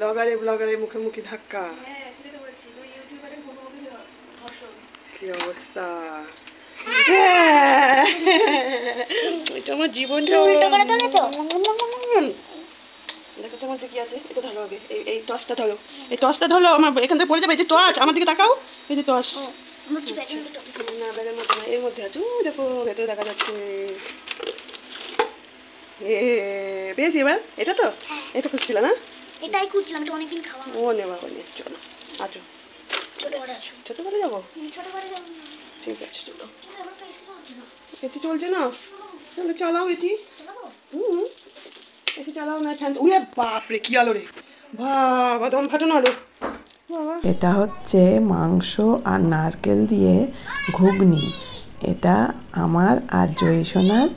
ব্লগারে মুখোমুখি ধাক্কা। কি অবস্থা, এটা আমার জীবনটা। দেখো তোমার কি আছে, এটা ধরো আগে, এই টসটা ধরো, এই টসটা ধরো, আমার এখান থেকে পড়ে যাবে। এই যে টস, আমার দিকে তাকাও, এই যে টস। না ব্যাগের মধ্যে না, এর মধ্যে আছে, দেখো ভেতরে দেখা যাচ্ছে। পেয়েছি এবার, এটা তো এটা খুঁজছিল না, এটাই খুঁজছিলাম, এটা অনেকদিন খাওয়া। ও নে বাবা নে, চলো আছো। ছোট করে যাবো, ঠিক আছে চলো। এসি চলছে না, তাহলে চালাও এসি। এসি চালাও না, ফ্যান। উড়ে বাপরে কি আলো রে, বাবা দম ফাটানো আলো। এটা হচ্ছে মাংস আর নারকেল দিয়ে ঘুগনি। এটা আমার আর জয়সোনার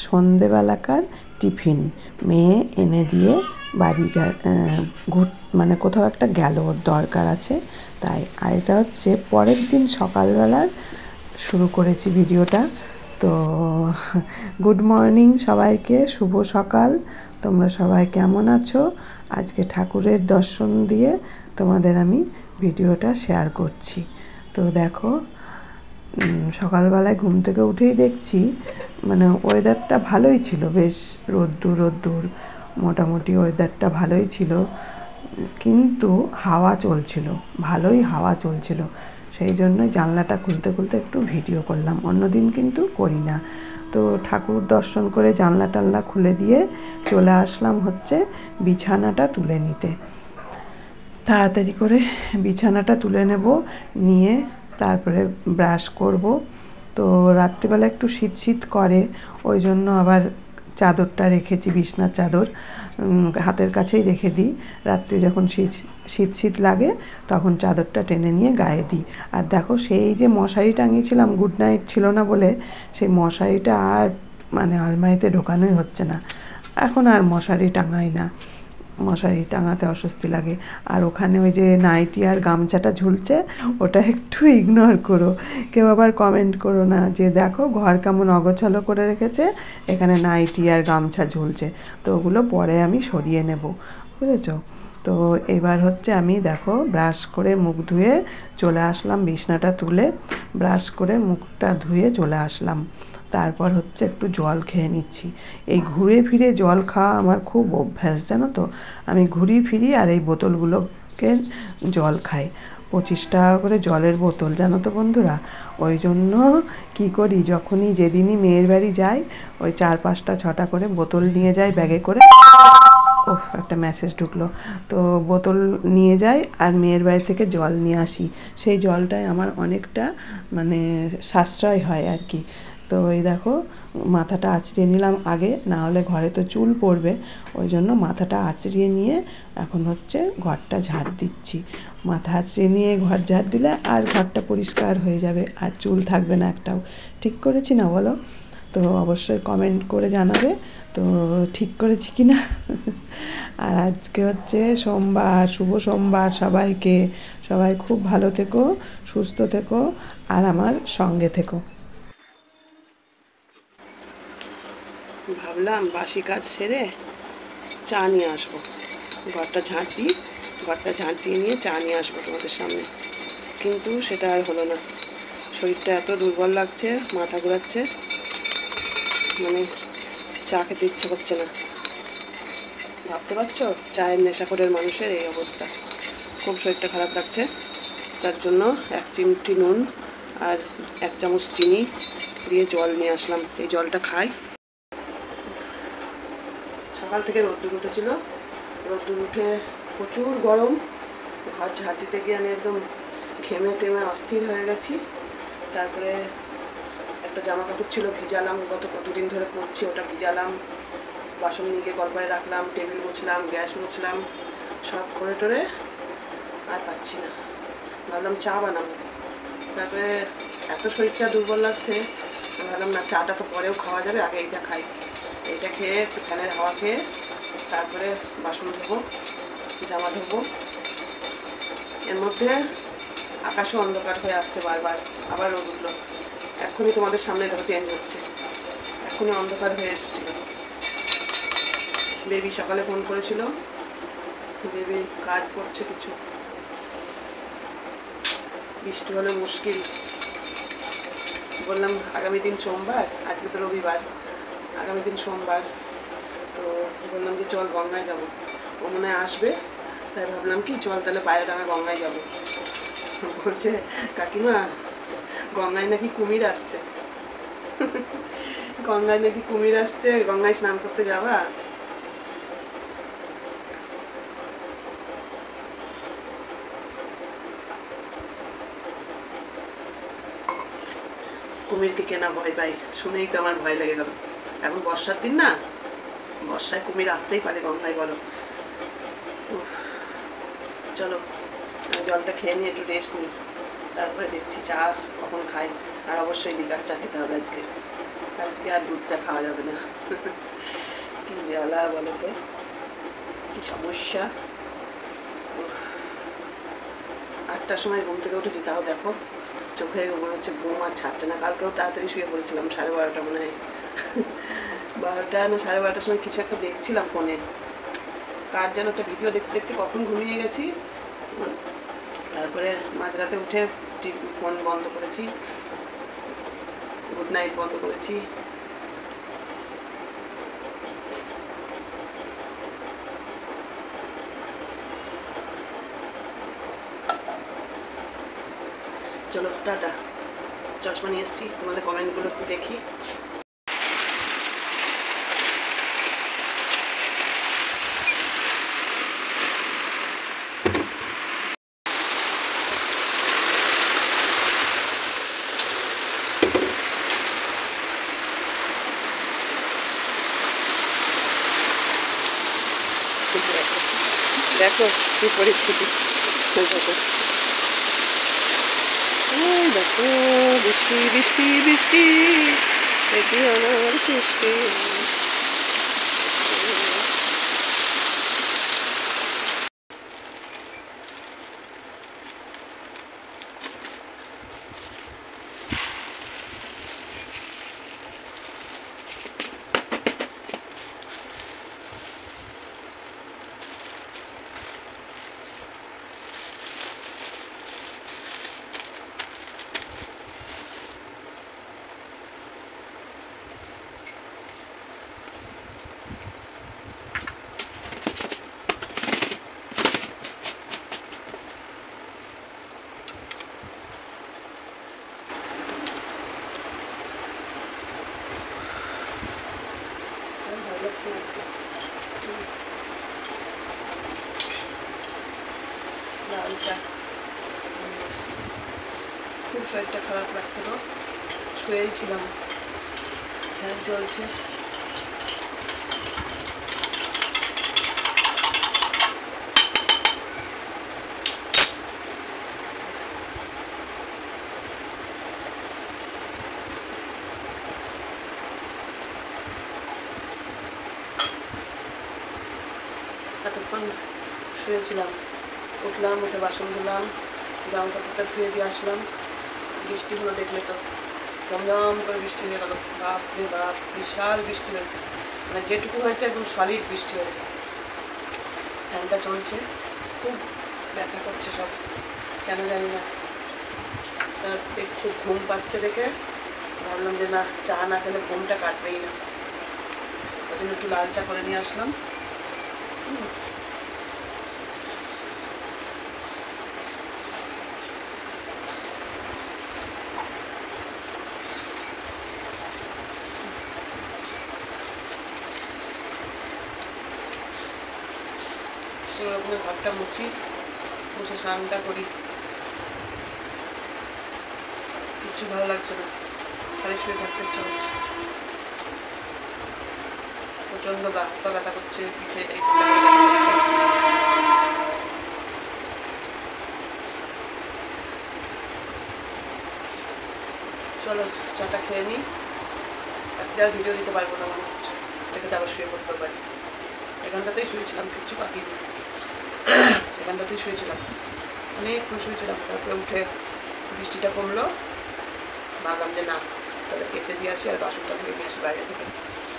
সন্ধেবেলাকার টিফিন। মেয়ে এনে দিয়ে বাড়ি মানে কোথাও একটা গেল, ওর দরকার আছে তাই। আর এটা হচ্ছে পরের দিন সকালবেলার শুরু করেছি ভিডিওটা। তো গুড মর্নিং সবাইকে, শুভ সকাল। তোমরা সবাই কেমন আছো? আজকে ঠাকুরের দর্শন দিয়ে তোমাদের আমি ভিডিওটা শেয়ার করছি। তো দেখো, সকালবেলায় ঘুম থেকে উঠেই দেখছি মানে ওয়েদারটা ভালোই ছিল, বেশ রোদ্দুর মোটামুটি ওয়েদারটা ভালোই ছিল, কিন্তু হাওয়া চলছিল, ভালোই হাওয়া চলছিল। সেই জন্য জানলাটা খুলতে একটু ভিডিও করলাম, অন্যদিন কিন্তু করি না। তো ঠাকুর দর্শন করে জানলা টানলা খুলে দিয়ে চলে আসলাম হচ্ছে বিছানাটা তুলে নিতে। তাড়াতাড়ি করে বিছানাটা তুলে নেব, নিয়ে তারপরে ব্রাশ করব। তো রাত্রিবেলা একটু শীত করে, ওই জন্য আবার চাদরটা রেখেছি, বিছনার চাদর হাতের কাছেই রেখে দিই। রাত্রি যখন শীত লাগে তখন চাদরটা টেনে নিয়ে গায়ে দিই। আর দেখো, সেই যে মশারি টাঙিয়েছিলাম, গুড নাইট ছিল না বলে, সেই মশারিটা আর মানে আলমারিতে ঢোকানোই হচ্ছে না। এখন আর মশারি টাঙাই না, মশারি টাঙাতে অস্বস্তি লাগে। আর ওখানে ওই যে নাইটি আর গামছাটা ঝুলছে, ওটা একটু ইগনোর করো, কেউ আবার কমেন্ট করো না যে দেখো ঘর কেমন অগোছালো করে রেখেছে, এখানে নাইটি আর গামছা ঝুলছে। তো ওগুলো পরে আমি সরিয়ে নেব, বুঝেছো? তো এবার হচ্ছে আমি দেখো ব্রাশ করে মুখ ধুয়ে চলে আসলাম, বিছনাটা তুলে ব্রাশ করে মুখটা ধুয়ে চলে আসলাম। তারপর হচ্ছে একটু জল খেয়ে নিচ্ছি। এই ঘুরে ফিরে জল খাওয়া আমার খুব অভ্যাস, জানো তো। আমি ঘুরি ফিরি আর এই বোতলগুলোকে জল খাই, 25 টাকা করে জলের বোতল, জানো তো বন্ধুরা। ওই জন্য কী করি, যখনই যেদিনই মেয়ের বাড়ি যাই, ওই 4-5টা 6টা করে বোতল নিয়ে যাই ব্যাগে করে। একটা মেসেজ ঢুকলো, তো বোতল নিয়ে যাই আর মেয়ের বাড়ি থেকে জল নিয়ে আসি। সেই জলটায় আমার অনেকটা মানে সাশ্রয় হয় আর কি। তো এই দেখো, মাথাটা আঁচড়িয়ে নিলাম আগে, না হলে ঘরে তো চুল পড়বে, ওই জন্য মাথাটা আঁচড়িয়ে নিয়ে এখন হচ্ছে ঘরটা ঝাড় দিচ্ছি। মাথা আঁচড়িয়ে নিয়ে ঘর ঝাড় দিলে আর ঘরটা পরিষ্কার হয়ে যাবে, আর চুল থাকবে না একটাও। ঠিক করেছি না বলো? তো অবশ্যই কমেন্ট করে জানাবে তো ঠিক করেছি কি না। আর আজকে হচ্ছে সোমবার, শুভ সোমবার সবাইকে। সবাই খুব ভালো থেকো, সুস্থ থেকো আর আমার সঙ্গে থেকো। ভাবলাম বাসি কাজ সেরে চা নিয়ে আসবো, ঘরটা ঝাঁট দিয়ে নিয়ে চা নিয়ে আসবো তোমাদের সামনে, কিন্তু সেটা আর হলো না। শরীরটা এত দুর্বল লাগছে, মাথা ঘোরাচ্ছে, মানে চা খেতে ইচ্ছে করছে না। ভাবতে পারছো, চায়ের নেশাখোরের মানুষের এই অবস্থা। খুব শরীরটা খারাপ লাগছে, তার জন্য 1 চিমটি নুন আর 1 চামচ চিনি দিয়ে জল নিয়ে আসলাম, এই জলটা খাই। সকাল থেকে রোদ্দুর উঠেছিল, রোদ্দুর উঠে প্রচুর গরম, ঘর ঝাড় দিতে গিয়ে আমি একদম ঘেমে টেমে অস্থির হয়ে গেছি। তারপরে একটা জামা কাপড় ছিল ভিজালাম, গত কতদিন ধরে পরছি, ওটা ভিজালাম, বাসন নিয়ে গিয়ে কলপারে রাখলাম, টেবিল মুছলাম, গ্যাস মুছলাম, সব করে টোরে আর পাচ্ছি না। ভাবলাম চা বানাবো, তারপরে এত শরীরটা দুর্বল লাগছে, ভাবলাম না চাটা তো পরেও খাওয়া যাবে, আগে এইটা খাই। এইটা খেয়ে একটু ফ্যানের হাওয়া খেয়ে তারপরে বাসন ধোবো, জামা ধোবো। এর মধ্যে আকাশও অন্ধকার হয়ে আসছে বারবার, আবার রোদ উঠলো। এখনই তোমাদের সামনে দেখো চেঞ্জ হচ্ছে, এখনই অন্ধকার হয়ে এসেছিল। বেবি সকালে ফোন করেছিল, বেবি কাজ করছে কিছু, বৃষ্টি হলে মুশকিল। বললাম আগামী দিন সোমবার, আজকে তো রবিবার, আগামী দিন সোমবার, তো বললাম যে চল গঙ্গায় যাবো। ও মনে হয় আসবে, তাই ভাবলাম কি চল তাহলে পায়রাডাঙ্গা গঙ্গায় যাবো। বলছে কাকিমা গঙ্গায় নাকি কুমির আসছে, গঙ্গায় নাকি কুমির আসছে, গঙ্গায় স্নান করতে যাবা? কুমিরকে কেনা ভয় পাই, শুনেই তো আমার ভয় লেগে গেল। এখন বর্ষার দিন না, বর্ষায় কুমির আসতেই পারে গঙ্গায়, বলো। চলো জলটা খেয়ে নিয়ে একটু রেস্ট নিই, তারপরে দেখছি চা কখন খাই। আর অবশ্যই লিকার চা খেতে হবে আজকে, আজকে আর দুধ চা খাওয়া যাবে না। কি জ্বালা বলো তো, কি সমস্যা। 8টার সময় ঘুম থেকে উঠেছি, তাও দেখো চোখে মনে হচ্ছে ঘুম আর ছাড়ছে না। কালকেও তাড়াতাড়ি শুয়ে পড়েছিলাম, 12:30 মনে হয়, 12টা না 12:30টার সময় কিছু একটা দেখছিলাম ফোনে, কার যেন একটা ভিডিও দেখতে দেখতে কখন ঘুমিয়ে গেছি। তারপরে মাঝরাতে উঠে ফোন বন্ধ করেছি, গুড নাইট বন্ধ করেছি। চলো টাটা, চশমা নিয়ে এসছি, তোমাদের কমেন্টগুলো একটু দেখি। দেখো কি পরিস্থিতি, দেখো দেখো বৃষ্টি বৃষ্টি বৃষ্টি, এটি হলো আমার সৃষ্টি। লাল চা, খুব শরীরটা খারাপ লাগছে, তো শুয়েই ছিলাম, ফ্যান চলছে। এতক্ষণ শুয়েছিলাম, উঠলাম, উঠে বাসন ধুলাম, জামা কাপড়টা ধুয়ে দিয়ে আসলাম। বৃষ্টি হলো দেখলে তো, রমরম করে বৃষ্টি হয়ে গেল। বাপ রে বাপ, বিশাল বৃষ্টি হয়েছে, মানে যেটুকু হয়েছে একদম সলিড বৃষ্টি হয়েছে। ফ্যানটা চলছে, খুব ব্যথা করছে সব, কেন জানি না। তা খুব ঘুম পাচ্ছে দেখে ভাবলাম যে না, চা না খেলে ঘুমটা কাটবেই না, ওই জন্য একটু লাল চা করে নিয়ে আসলাম। কোনোরকমে ঘরটা মুছি, মুছে স্নানটা করি, কিচ্ছু ভালো লাগছে না, খালি শুয়ে থাকতে ইচ্ছা হচ্ছে। প্রচন্ড গা হাত পা ব্যথা করছে, পিঠে চলো চাটা খেয়ে নিই, আজকে আর ভিডিও দিতে পারবো না মনে হচ্ছে, দেখে তো আবার শুয়ে পড়তে পারি। এখানটাতেই শুয়েছিলাম, কিচ্ছু বাকি নেই, এখানটাতেই শুয়েছিলাম, অনেকক্ষণ শুয়েছিলাম। তারপরে উঠে বৃষ্টিটা কমলো, ভাবলাম যে না তাহলে কেচে দিয়ে আসি আর বাসনটা ধুয়ে নিয়ে আসি বাইরে থেকে।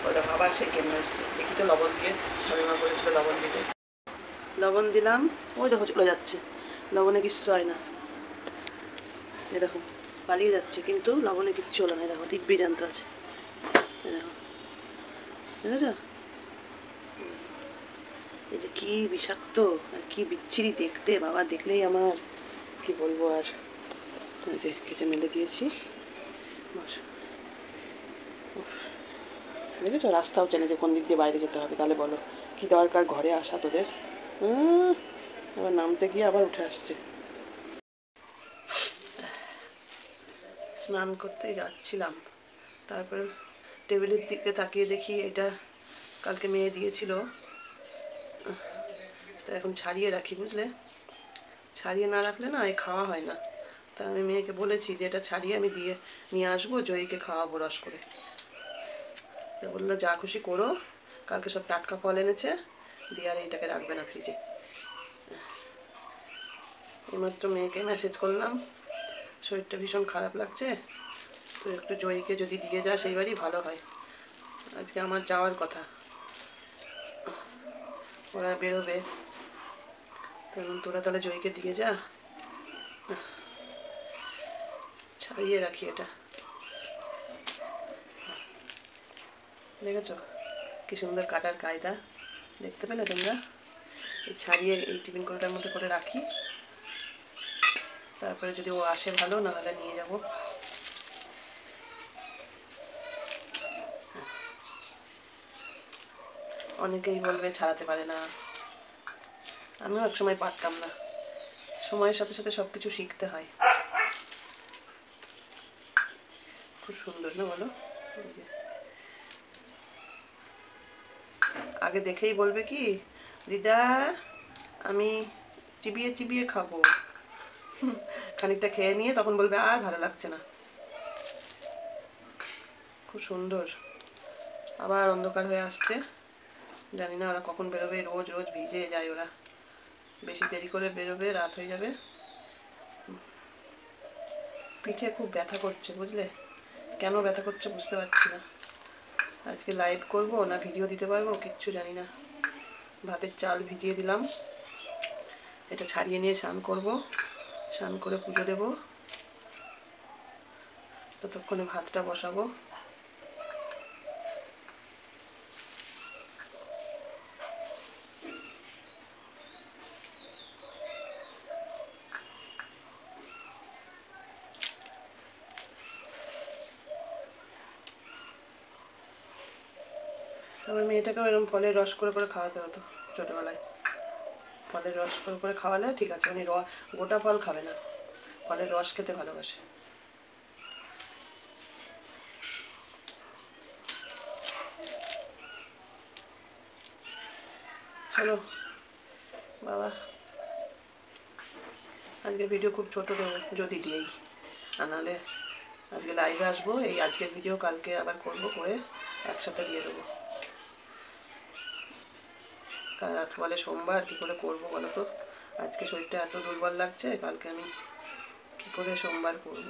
ওই দেখো আবার সেই কেমন এসছে, দেখি তো লবণ দিয়ে, স্বামীমা বলেছিল লবণ দিতে। লবণ দিলাম, ওই দেখো চলে যাচ্ছে, লবণে কিচ্ছু হয় না। এ দেখো পালিয়ে যাচ্ছে, কিন্তু লবণে কিচ্ছু হলো না। দেখো দিব্যি জানতে আছে, দেখো দেখেছ? এই যে কি বিষাক্ত আর কি বিচ্ছিরি দেখতে, বাবা দেখলেই আমার কি বলবো আর। ওই যে কেচে মেলে দিয়েছি, বস। দেখেছো রাস্তাও চেনে যে কোন দিক দিয়ে বাইরে যেতে হবে, তাহলে বলো কি দরকার ঘরে আসা তোদের? আবার নামতে গিয়ে আবার উঠে আসছে। স্নান করতে যাচ্ছিলাম, তারপরে টেবিলের দিকে তাকিয়ে দেখি এটা কালকে মেয়ে দিয়েছিল, তো এখন ছাড়িয়ে রাখি, বুঝলে? ছাড়িয়ে না রাখলে না এই খাওয়া হয় না। তা আমি মেয়েকে বলেছি যে এটা ছাড়িয়ে আমি দিয়ে নিয়ে আসবো, জয়ীকে খাওয়াবো রস করে। তো বললো যা খুশি করো, কালকে সব টাটকা ফল এনেছে, দিয়ে আর এইটাকে রাখবে না ফ্রিজে। এইমাত্র মেয়েকে মেসেজ করলাম, শরীরটা ভীষণ খারাপ লাগছে, তো একটু জয়ীকে যদি দিয়ে যা সেইবারই ভালো হয়। আজকে আমার যাওয়ার কথা, ওরা বেরোবে, তখন তোরা তাহলে জয়ীকে দিয়ে যা, ছাড়িয়ে রাখি এটা। দেখেছো কি সুন্দর কাটার কায়দা, দেখতে পেলে তোমরা? এই ছাড়িয়ে এই টিফিন কৌটোটার মধ্যে করে রাখি, তারপরে যদি ও আসে ভালো, না হলে নিয়ে যাব। অনেকেই বলবে ছাড়াতে পারে না, আমিও এক সময় পারতাম না। সময়ের সাথে সাথে সব কিছু শিখতে হয়। খুব সুন্দর না বলো? আগে দেখেই বলবে কি, দিদা আমি চিবিয়ে চিবিয়ে খাবো, খানিকটা খেয়ে নিয়ে তখন বলবে আর ভালো লাগছে না। খুব সুন্দর। আবার অন্ধকার হয়ে আসছে, জানি না ওরা কখন বেরোবে, রোজ রোজ ভিজে যায় ওরা, বেশি দেরি করে বেরোবে রাত হয়ে যাবে। পিঠে খুব ব্যথা করছে, বুঝলে? কেন ব্যথা করছে বুঝতে পারছি না। আজকে লাইভ করব না ভিডিও দিতে পারবো কিচ্ছু জানি না। ভাতের চাল ভিজিয়ে দিলাম, এটা ছাড়িয়ে নিয়ে স্নান করব, স্নান করে পুজো দেব, ততক্ষণে ভাতটা বসাবো। আমার মেয়েটাকেও এরকম ফলের রস করে করে খাওয়াতে হতো ছোটোবেলায়। ফলের রস করে করে খাওয়ালে ঠিক আছে, উনি গোটা ফল খাবে না, ফলের রস খেতে ভালোবাসে। চলো বাবা, আজকের ভিডিও খুব ছোটো দেবো যদি দিই, আর নাহলে আজকে লাইভে আসবো, এই আজকের ভিডিও কালকে আবার করবো, করে একসাথে দিয়ে দেবো। কাল রাত বলে সোমবার, কী করে করবো বলো তো? আজকে শরীরটা এত দুর্বল লাগছে, কালকে আমি কী করে সোমবার করব?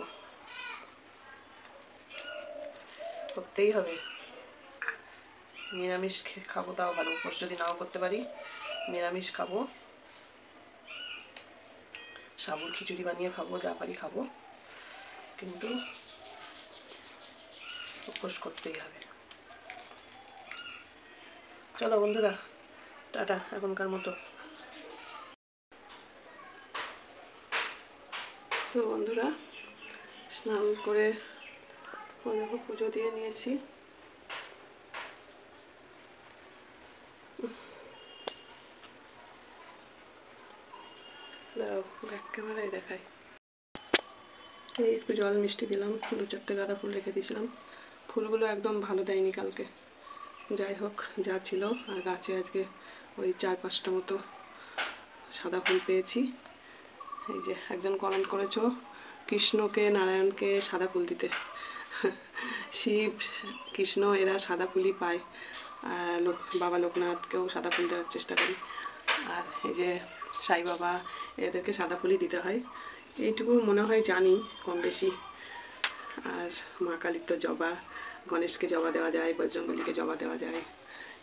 করতেই হবে। নিরামিষ খাবো, তাও ভালো, উপোস যদি নাও করতে পারি নিরামিষ খাবো, সাবুর খিচুড়ি বানিয়ে খাবো, যা পারি খাবো, কিন্তু উপোস করতেই হবে। চলো বন্ধুরা, টাটা এখনকার মতো। তো বন্ধুরা, স্নান করে দেখো পুজো দিয়ে নিয়েছি। দাঁড়াও ব্যাক ক্যামেরায় দেখাই। এই একটু জল মিষ্টি দিলাম, 2-4টে গাঁদা ফুল রেখে দিয়েছিলাম, ফুলগুলো একদম ভালো দেয়নি কালকে। যাই হোক যা ছিল, আর গাছে আজকে ওই 4-5টা মতো সাদা ফুল পেয়েছি। এই যে একজন কমেন্ট করেছো কৃষ্ণকে নারায়ণকে সাদা ফুল দিতে, শিব কৃষ্ণ এরা সাদা ফুলই পায়, বাবা লোকনাথকেও সাদা ফুল দেওয়ার চেষ্টা করি, আর এই যে সাই বাবা এদেরকে সাদা ফুলই দিতে হয়, এইটুকু মনে হয় জানি কম বেশি। আর মা কালীর তো জবা, গণেশকে জবা দেওয়া যায়, বজরঙ্গলিকে জবা দেওয়া যায়,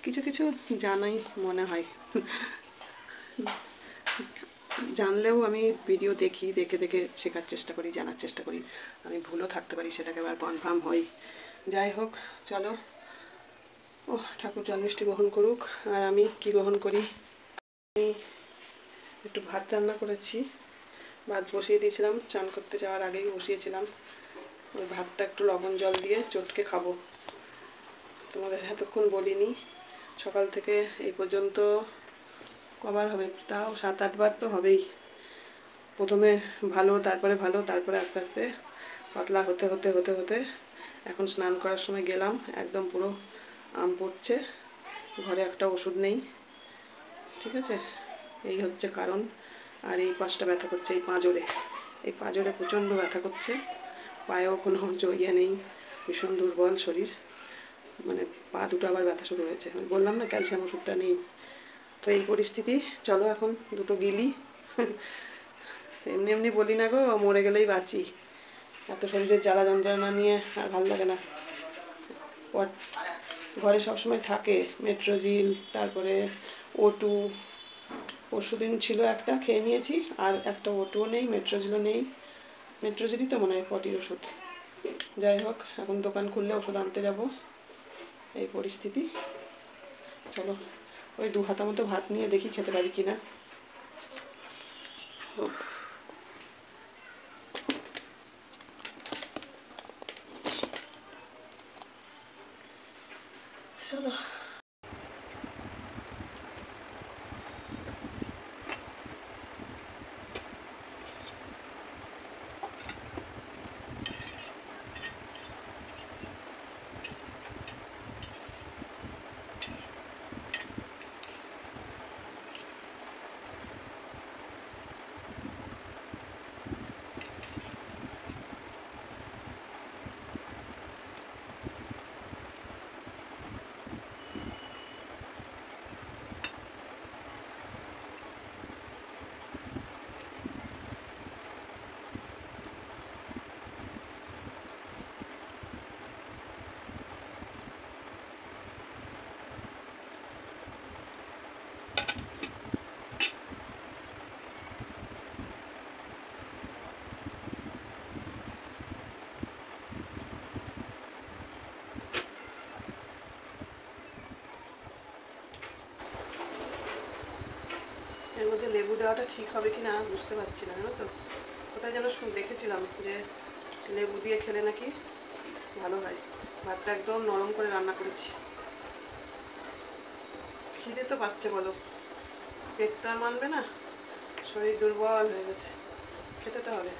কিছু কিছু জানাই মনে হয়। জানলেও আমি ভিডিও দেখি, দেখে দেখে শেখার চেষ্টা করি, জানার চেষ্টা করি। আমি ভুলও থাকতে পারি, সেটাকে আবার কনফার্ম হই। যাই হোক, চলো। ও ঠাকুর জল মিষ্টি গ্রহণ করুক। আর আমি কি গ্রহণ করি? আমি একটু ভাত রান্না করেছি, ভাত বসিয়ে দিয়েছিলাম, চান করতে যাওয়ার আগেই বসিয়েছিলাম। ওই ভাতটা একটু লবণ জল দিয়ে চটকে খাবো। তোমাদের এতক্ষণ বলিনি, সকাল থেকে এই পর্যন্ত কবার হবে, তাও 7-8 বার তো হবেই। প্রথমে ভালো, তারপরে ভালো, তারপরে আস্তে আস্তে পাতলা হতে হতে হতে হতে এখন স্নান করার সময় গেলাম, একদম পুরো আম পড়ছে, ঘরে একটা ওষুধ নেই। ঠিক আছে, এই হচ্ছে কারণ। আর এই পাশটা ব্যথা করছে, এই পাঁজরে, এই পাঁজরে প্রচণ্ড ব্যথা করছে। পায়েও কোনো ইয়ে নেই, ভীষণ দুর্বল শরীর, মানে পা দুটো আবার ব্যথা শুরু হয়েছে। আমি বললাম না ক্যালসিয়াম ওষুধটা নেই। তো এই পরিস্থিতি, চলো এখন দুটো গিলি। এমনি এমনি বলি না গো, মরে গেলেই বাঁচি। এত শরীরের জ্বালা যন্ত্রণা নিয়ে আর ভালো লাগে না। ঘরে সবসময় থাকে মেট্রোজিল, তারপরে O2, পরশুদিন ছিল একটা, খেয়ে নিয়েছি, আর একটা O2ও নেই, মেট্রোজিলও নেই। মেট্রোজিলই তো মনে হয় পটির ওষুধ। যাই হোক, এখন দোকান খুললে ওষুধ আনতে যাব, এই পরিস্থিতি। চলো, ওই 2 হাতা মতো ভাত নিয়ে দেখি খেতে পারি কিনা। চলো। এর মধ্যে লেবু দেওয়াটা ঠিক হবে কি না বুঝতে পারছি না, জানো তো। কোথায় যেন দেখেছিলাম যে লেবু দিয়ে খেলে নাকি ভালো হয়। ভাতটা একদম নরম করে রান্না করেছি। খিদে তো পাচ্ছে বলো, পেট তো আর মানবে না, শরীর দুর্বল হয়ে গেছে, খেতে তো হবে।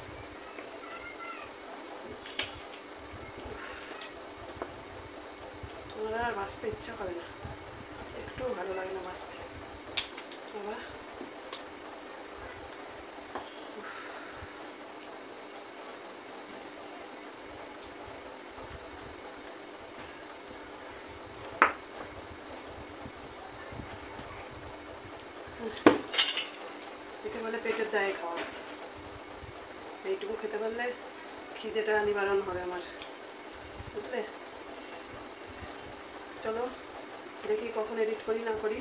আমার আর বাঁচতে ইচ্ছা করে না, একটুও ভালো লাগে না বাঁচতে বাবা। একে বলে পেটের দায়ে খাওয়া। এইটুকু খেতে পারলে খিদেটা নিবারণ হবে আমার, বুঝলে। চলো দেখি কখন এডিট করি না করি।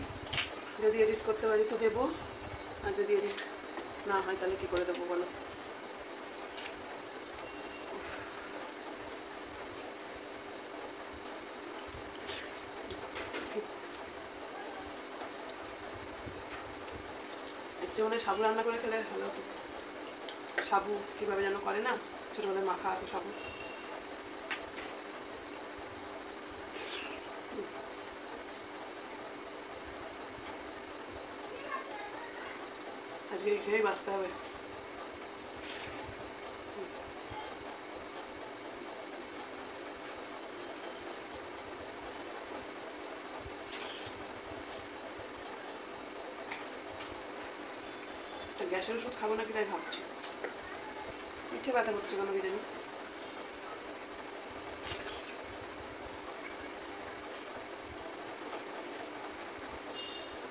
যদি এডিট করতে পারি তো দেবো, আর যদি এডিট না হয় তাহলে কী করে দেবো বলো। যেমন সাবু রান্না করে খেলে ভালো হতো। সাবু কীভাবে যেন করে না, ছোটোবেলায় মাখা হতো সাবু। আজকে খেয়েই বাঁচতে হবে। গ্যাসের ওষুধ খাবো নাকি তাই ভাবছি। পিঠে ব্যথা করছে কেন কি জানি।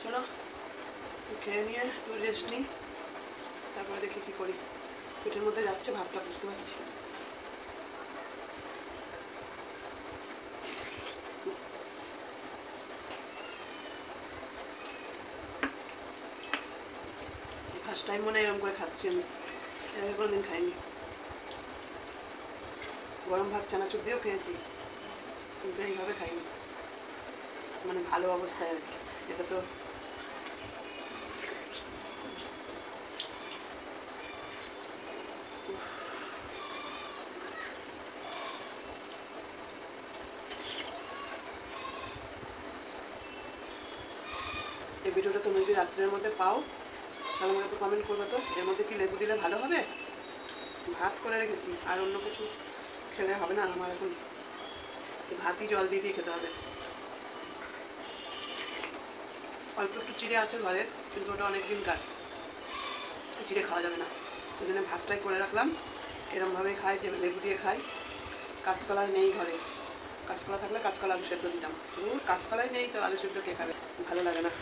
চলো খেয়ে নিয়ে একটু রেস্ট নিই, তারপরে দেখি কী করি। পেটের মধ্যে যাচ্ছে ভাতটা, বুঝতে পারছি। ফার্স্ট টাইম মনে হয় এরকম করে খাচ্ছি আমি, এর আগে কোনোদিন খাইনি। গরম ভাত চানাচুর দিয়েও খেয়েছি, কিন্তু এইভাবে খাইনি, মানে ভালো অবস্থায় আর কি। এটা তো এই ভিডিওটা তুমি যদি রাত্রের মধ্যে পাও তাহলে আমাকে একটু কমেন্ট করবে তো, এর মধ্যে কি লেবু দিলে ভালো হবে। ভাত করে রেখেছি, আর অন্য কিছু খেলে হবে না আমার, এখন ভাতই জল দিয়ে দিয়ে খেতে হবে। অল্প একটু চিড়ে আছে ঘরের, কিন্তু ওটা অনেক দিন কার, চিড়ে খাওয়া যাবে না, ওই জন্য ভাতটাই করে রাখলাম। এরমভাবেই খাই, যে লেবু দিয়ে খাই। কাঁচকলা নেই ঘরে, কাঁচকলা থাকলে কাঁচকলা আলু সেদ্ধ দিতাম, কাঁচকলাই নেই তো আলু সেদ্ধ কে খাবে, ভালো লাগে না।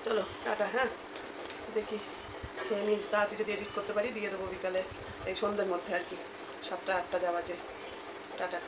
চলো টাটা, হ্যাঁ দেখি খেয়ে নিই, তাড়াতাড়ি যদি এডিট করতে পারি দিয়ে দেবো বিকালে, এই সন্ধ্যের মধ্যে আর কি, 7টা 8টা যা বাজে। টাটা।